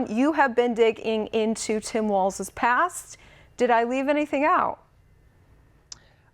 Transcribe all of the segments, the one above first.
You have been digging into Tim Walz's past. Did I leave anything out?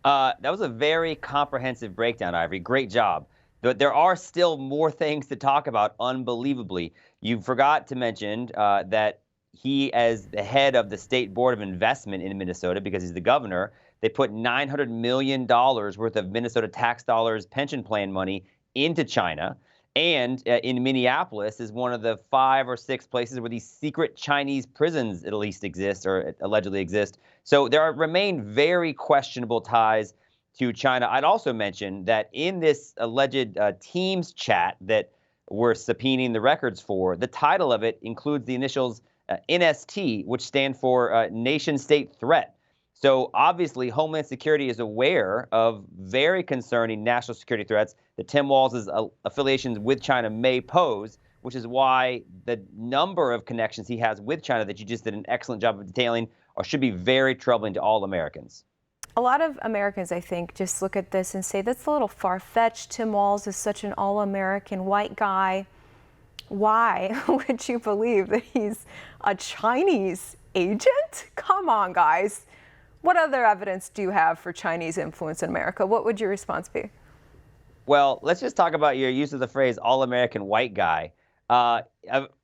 That was a very comprehensive breakdown, Ivory. Great job. But there are still more things to talk about, unbelievably. You forgot to mention that he, as the head of the State Board of Investment in Minnesota, because he's the governor, they put $900 million worth of Minnesota tax dollars pension plan money into China. And in Minneapolis is one of the 5 or 6 places where these secret Chinese prisons at least exist, or allegedly exist. So there remain very questionable ties to China. I'd also mention that in this alleged Teams chat that we're subpoenaing the records for, the title of it includes the initials NST, which stand for nation-state threat. So obviously, Homeland Security is aware of very concerning national security threats that Tim Walz's affiliations with China may pose, which is why the number of connections he has with China that you just did an excellent job of detailing should be very troubling to all Americans. A lot of Americans, I think, just look at this and say, that's a little far-fetched. Tim Walz is such an all-American white guy. Why would you believe that he's a Chinese agent? Come on, guys. What other evidence do you have for Chinese influence in America? What would your response be? Well, let's just talk about your use of the phrase all-American white guy. Other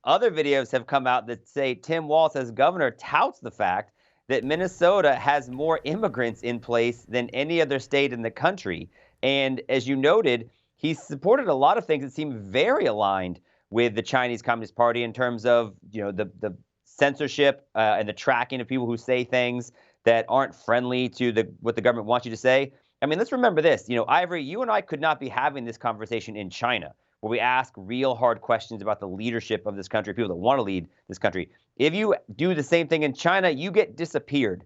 videos have come out that say Tim Walz, as governor, touts the fact that Minnesota has more immigrants in place than any other state in the country. And as you noted, he supported a lot of things that seem very aligned with the Chinese Communist Party in terms of, the censorship and the tracking of people who say things that aren't friendly to what the government wants you to say. I mean, let's remember this. Ivory, you and I could not be having this conversation in China, where we ask real hard questions about the leadership of this country, people that want to lead this country. If you do the same thing in China, you get disappeared.